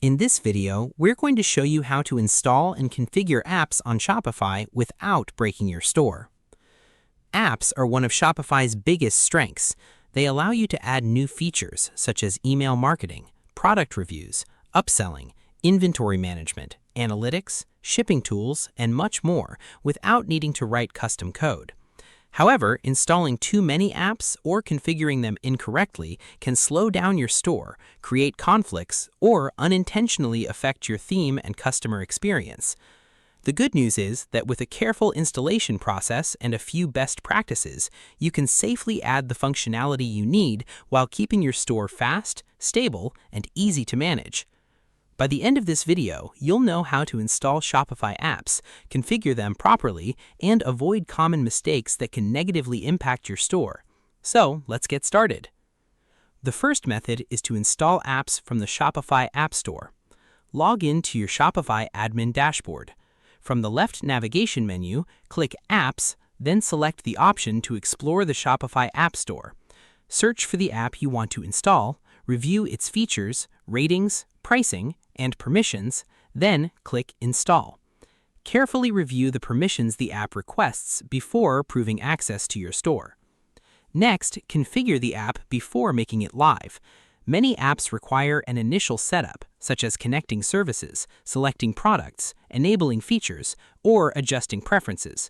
In this video, we're going to show you how to install and configure apps on Shopify without breaking your store. Apps are one of Shopify's biggest strengths. They allow you to add new features such as email marketing, product reviews, upselling, inventory management, analytics, shipping tools, and much more without needing to write custom code. However, installing too many apps or configuring them incorrectly can slow down your store, create conflicts, or unintentionally affect your theme and customer experience. The good news is that with a careful installation process and a few best practices, you can safely add the functionality you need while keeping your store fast, stable, and easy to manage. By the end of this video, you'll know how to install Shopify apps, configure them properly, and avoid common mistakes that can negatively impact your store. So, let's get started. The first method is to install apps from the Shopify App Store. Log in to your Shopify admin dashboard. From the left navigation menu, click Apps, then select the option to explore the Shopify App Store. Search for the app you want to install, review its features, ratings, pricing, and permissions, then click Install. Carefully review the permissions the app requests before approving access to your store. Next, configure the app before making it live. Many apps require an initial setup, such as connecting services, selecting products, enabling features, or adjusting preferences.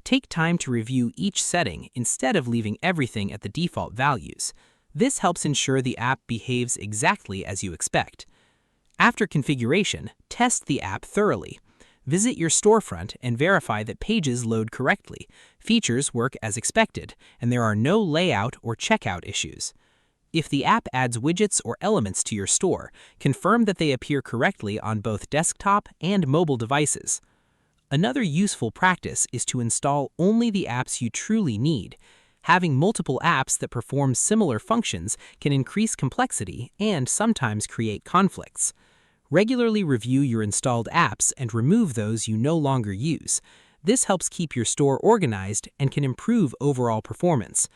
Take time to review each setting instead of leaving everything at the default values. This helps ensure the app behaves exactly as you expect. After configuration, test the app thoroughly. Visit your storefront and verify that pages load correctly, features work as expected, and there are no layout or checkout issues. If the app adds widgets or elements to your store, confirm that they appear correctly on both desktop and mobile devices. Another useful practice is to install only the apps you truly need. Having multiple apps that perform similar functions can increase complexity and sometimes create conflicts. Regularly review your installed apps and remove those you no longer use. This helps keep your store organized and can improve overall performance.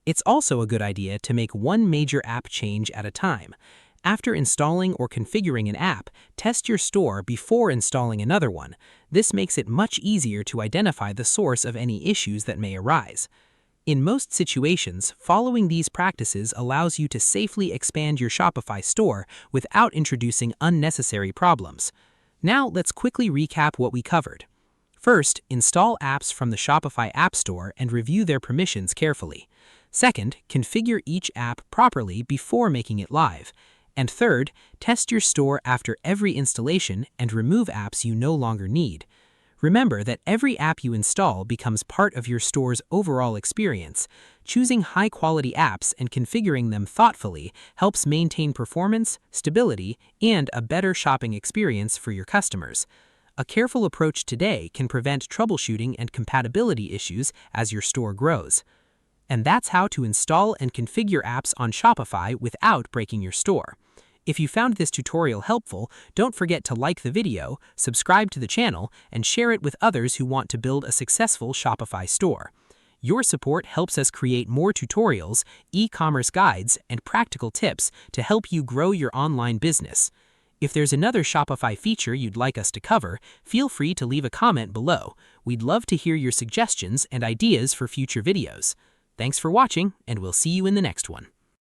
It's also a good idea to make one major app change at a time. After installing or configuring an app, test your store before installing another one. This makes it much easier to identify the source of any issues that may arise. In most situations, following these practices allows you to safely expand your Shopify store without introducing unnecessary problems. Now, let's quickly recap what we covered. First, install apps from the Shopify App Store and review their permissions carefully. Second, configure each app properly before making it live. And third, test your store after every installation and remove apps you no longer need. Remember that every app you install becomes part of your store's overall experience. Choosing high-quality apps and configuring them thoughtfully helps maintain performance, stability, and a better shopping experience for your customers. A careful approach today can prevent troubleshooting and compatibility issues as your store grows. And that's how to install and configure apps on Shopify without breaking your store. If you found this tutorial helpful, don't forget to like the video, subscribe to the channel, and share it with others who want to build a successful Shopify store. Your support helps us create more tutorials, e-commerce guides, and practical tips to help you grow your online business. If there's another Shopify feature you'd like us to cover, feel free to leave a comment below. We'd love to hear your suggestions and ideas for future videos. Thanks for watching, and we'll see you in the next one.